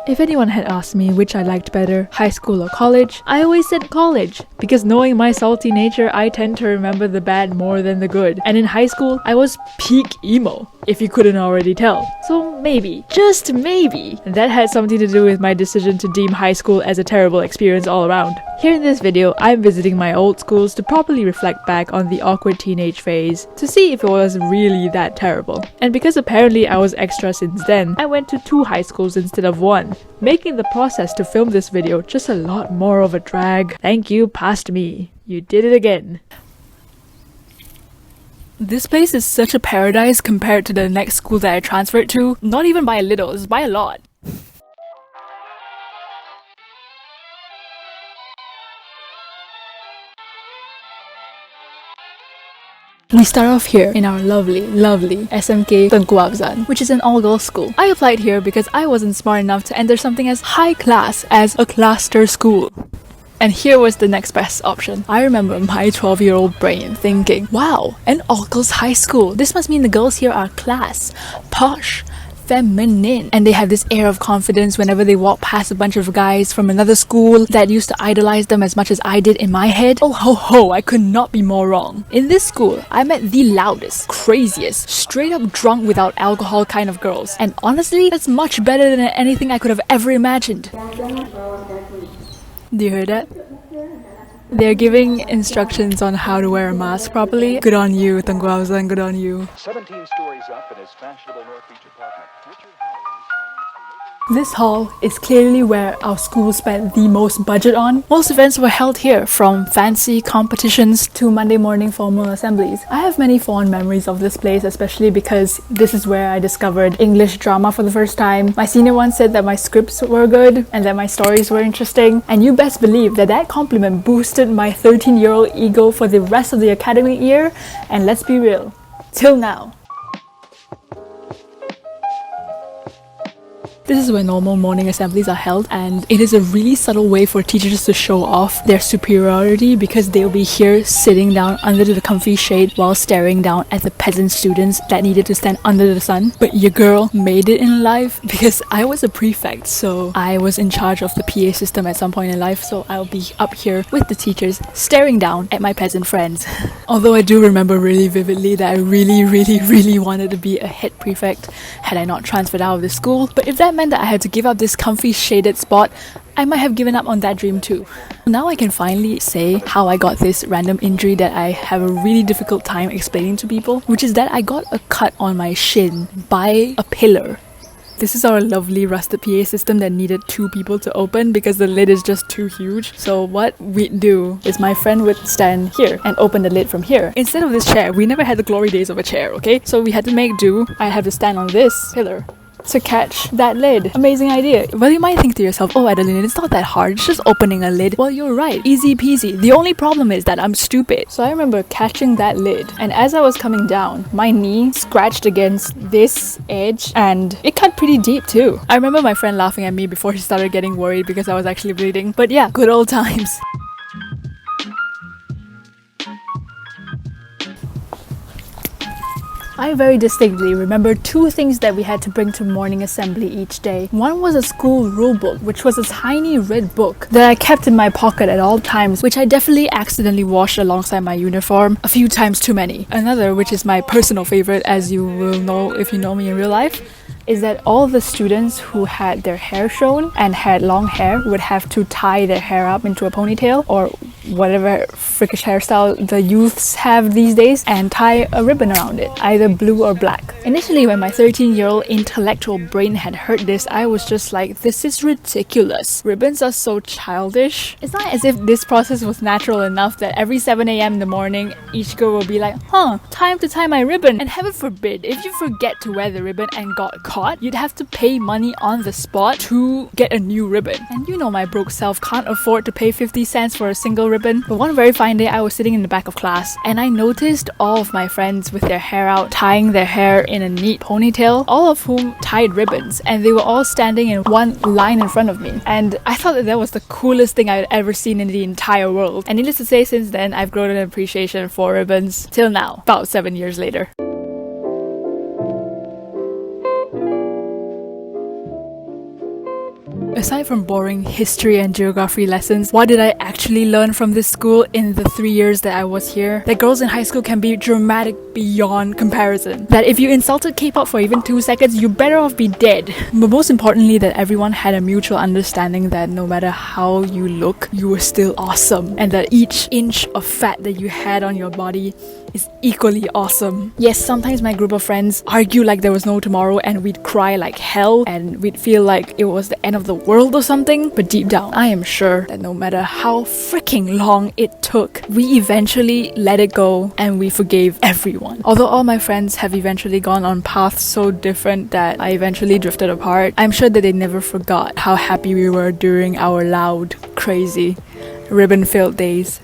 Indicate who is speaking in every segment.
Speaker 1: If anyone had asked me which I liked better, high school or college, I always said college. Because knowing my salty nature, I tend to remember the bad more than the good. And in high school, I was peak emo, if you couldn't already tell. So maybe, just maybe, that had something to do with my decision to deem high school as a terrible experience all around. Here in this video, I'm visiting my old schools to properly reflect back on the awkward teenage phase, to see if it was really that terrible. And because apparently I was extra since then, I went to 2 high schools instead of 1, making the process to film this video just a lot more of a drag. Thank you, past me. You did it again. This place is such a paradise compared to the next school that I transferred to. Not even by a little, it's by a lot. We start off here in our lovely SMK Tengku Afzan, which is an all-girls school. I applied here because I wasn't smart enough to enter something as high class as a cluster school. And here was the next best option. I remember my 12-year-old brain thinking, wow, an all-girls high school. This must mean the girls here are class, posh, feminine, and they have this air of confidence whenever they walk past a bunch of guys from another school that used to idolize them as much as I did in my head. Oh ho ho, I could not be more wrong. In this school, I met the loudest, craziest, straight up drunk without alcohol kind of girls. And honestly, that's much better than anything I could have ever imagined. Do you hear that? They're giving instructions on how to wear a mask properly. Good on you, Tengku Afzan, good on you.
Speaker 2: 17 stories up in his fashionable North Beach apartment.
Speaker 1: This hall is clearly where our school spent the most budget on. Most events were held here, from fancy competitions to Monday morning formal assemblies. I have many fond memories of this place, especially because this is where I discovered English drama for the first time. My senior once said that my scripts were good and that my stories were interesting, and you best believe that that compliment boosted my 13-year-old ego for the rest of the academic year, and let's be real, till now. This is where normal morning assemblies are held, and it is a really subtle way for teachers to show off their superiority because they'll be here sitting down under the comfy shade while staring down at the peasant students that needed to stand under the sun. But your girl made it in life because I was a prefect, so I was in charge of the PA system at some point in life, so I'll be up here with the teachers staring down at my peasant friends. Although I do remember really vividly that I really wanted to be a head prefect had I not transferred out of the school, but if that meant that I had to give up this comfy shaded spot, I might have given up on that dream too. Now I can finally say how I got this random injury that I have a really difficult time explaining to people, which is that I got a cut on my shin by a pillar. This is our lovely rusted PA system that needed 2 people to open because the lid is just too huge. So what we'd do is my friend would stand here and open the lid from here. Instead of this chair, we never had the glory days of a chair, okay? So we had to make do. I had to stand on this pillar to catch that lid. Amazing idea. Well, you might think to yourself, oh Adeline, it's not that hard, it's just opening a lid. Well, you're right, easy peasy. The only problem is that I'm stupid. So I remember catching that lid, and as I was coming down, my knee scratched against this edge and it cut pretty deep too. I remember my friend laughing at me before she started getting worried because I was actually bleeding. But yeah, good old times. I very distinctly remember 2 things that we had to bring to morning assembly each day. One was a school rulebook, which was a tiny red book that I kept in my pocket at all times, which I definitely accidentally washed alongside my uniform a few times too many. Another, which is my personal favorite, as you will know if you know me in real life, is that all the students who had their hair shown and had long hair would have to tie their hair up into a ponytail or whatever freakish hairstyle the youths have these days and tie a ribbon around it, either blue or black. Initially, when my 13-year-old intellectual brain had heard this, I was just like, this is ridiculous. Ribbons are so childish. It's not as if this process was natural enough that every 7 a.m. in the morning, each girl will be like, time to tie my ribbon. And heaven forbid, if you forget to wear the ribbon and got caught, you'd have to pay money on the spot to get a new ribbon. And you know my broke self can't afford to pay 50 cents for a single ribbon. But one very fine day, I was sitting in the back of class and I noticed all of my friends with their hair out, tying their hair in a neat ponytail, all of whom tied ribbons, and they were all standing in one line in front of me. And I thought that was the coolest thing I'd ever seen in the entire world. And needless to say, since then, I've grown an appreciation for ribbons till now, about 7 years later. Aside from boring history and geography lessons, what did I actually learn from this school in the 3 years that I was here? That girls in high school can be dramatic beyond comparison. That if you insulted K-pop for even 2 seconds, you better off be dead. But most importantly, that everyone had a mutual understanding that no matter how you look, you were still awesome. And that each inch of fat that you had on your body is equally awesome. Yes, sometimes my group of friends argue like there was no tomorrow and we'd cry like hell and we'd feel like it was the end of the world or something. But deep down, I am sure that no matter how freaking long it took, we eventually let it go and we forgave everyone. Although all my friends have eventually gone on paths so different that I eventually drifted apart, I'm sure that they never forgot how happy we were during our loud, crazy, ribbon-filled days.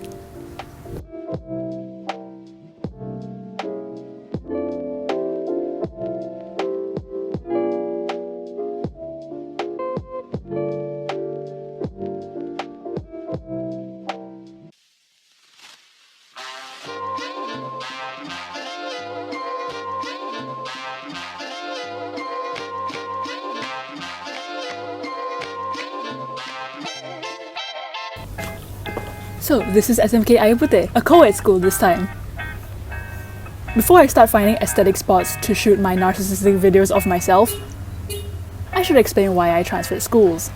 Speaker 1: So this is SMK Putih, a co-ed school this time. Before I start finding aesthetic spots to shoot my narcissistic videos of myself, I should explain why I transferred schools.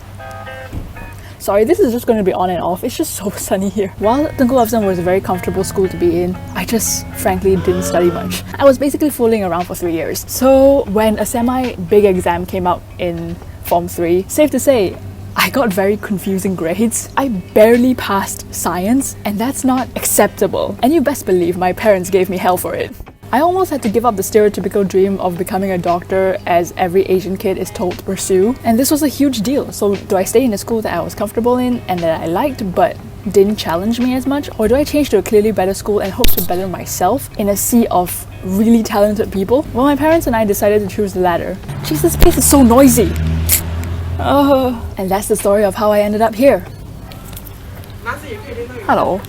Speaker 1: Sorry, this is just going to be on and off. It's just so sunny here. While Tengku Afzan was a very comfortable school to be in, I just frankly didn't study much. I was basically fooling around for 3 years. So when a semi-big exam came out in Form 3, safe to say, I got very confusing grades. I barely passed science, and that's not acceptable. And you best believe my parents gave me hell for it. I almost had to give up the stereotypical dream of becoming a doctor as every Asian kid is told to pursue. And this was a huge deal. So do I stay in a school that I was comfortable in and that I liked but didn't challenge me as much? Or do I change to a clearly better school and hope to better myself in a sea of really talented people? Well, my parents and I decided to choose the latter. Jeez, this place is so noisy. And that's the story of how I ended up here. Hello.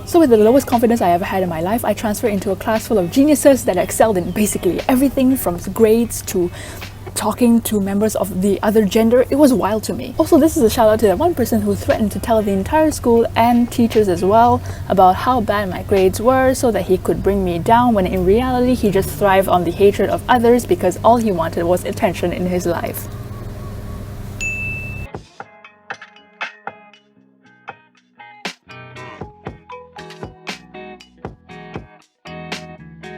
Speaker 1: So with the lowest confidence I ever had in my life, I transferred into a class full of geniuses that excelled in basically everything from grades to talking to members of the other gender. It was wild to me. Also, this is a shout out to that one person who threatened to tell the entire school and teachers as well about how bad my grades were so that he could bring me down, when in reality he just thrived on the hatred of others because all he wanted was attention in his life.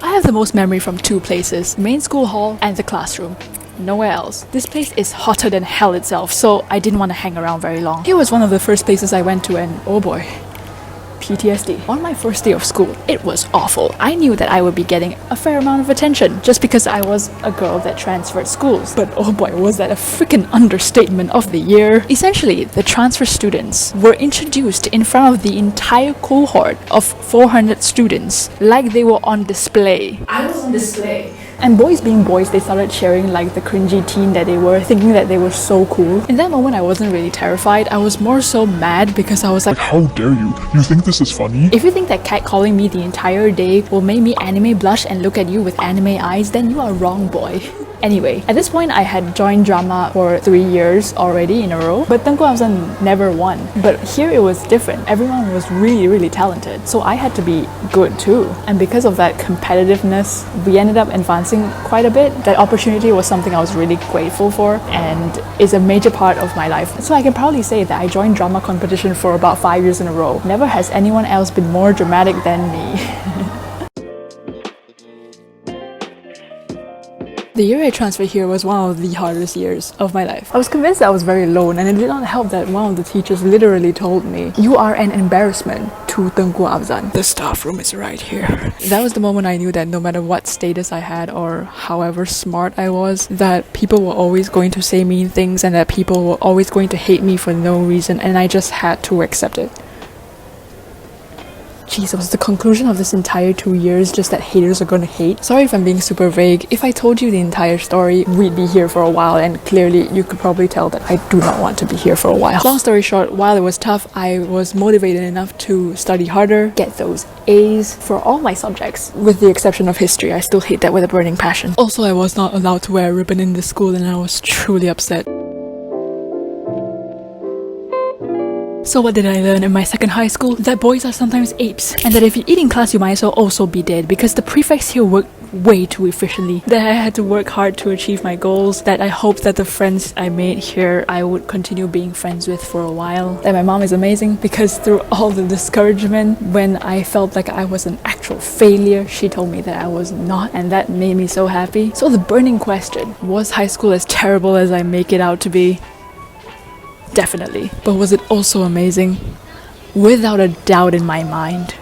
Speaker 1: I have the most memory from 2 places, main school hall and the classroom. Nowhere else. This place is hotter than hell itself, so I didn't want to hang around very long. It was one of the first places I went to and oh boy, PTSD. On my first day of school, it was awful. I knew that I would be getting a fair amount of attention just because I was a girl that transferred schools. But oh boy, was that a freaking understatement of the year. Essentially, the transfer students were introduced in front of the entire cohort of 400 students like they were on display. I was on display. And boys being boys, they started cheering like the cringy teen that they were, thinking that they were so cool. In that moment, I wasn't really terrified. I was more so mad because I was like,
Speaker 3: how dare you? You think this is funny?
Speaker 1: If you think that catcalling me the entire day will make me anime blush and look at you with anime eyes, then you are wrong, boy. Anyway, at this point, I had joined drama for 3 years already in a row, but Tengku Afzan never won. But here it was different. Everyone was really talented, so I had to be good too. And because of that competitiveness, we ended up advancing quite a bit. That opportunity was something I was really grateful for and is a major part of my life. So I can proudly say that I joined drama competition for about 5 years in a row. Never has anyone else been more dramatic than me. The year I transferred here was one of the hardest years of my life. I was convinced that I was very alone, and it did not help that one of the teachers literally told me, "You are an embarrassment to Tengku Afzan. The staff room is right here." That was the moment I knew that no matter what status I had or however smart I was, that people were always going to say mean things and that people were always going to hate me for no reason, and I just had to accept it. Jeez, was the conclusion of this entire 2 years just that haters are gonna hate? Sorry if I'm being super vague. If I told you the entire story, we'd be here for a while, and clearly you could probably tell that I do not want to be here for a while. Long story short, while it was tough, I was motivated enough to study harder, get those A's for all my subjects, with the exception of history. I still hate that with a burning passion. Also, I was not allowed to wear a ribbon in this school, and I was truly upset. So what did I learn in my second high school? That boys are sometimes apes, and that if you eat in class you might as well also be dead, because the prefects here work way too efficiently. That I had to work hard to achieve my goals, that I hoped that the friends I made here I would continue being friends with for a while. That my mom is amazing, because through all the discouragement, when I felt like I was an actual failure, she told me that I was not, and that made me so happy. So the burning question, was high school as terrible as I make it out to be? Definitely. But was it also amazing? Without a doubt in my mind.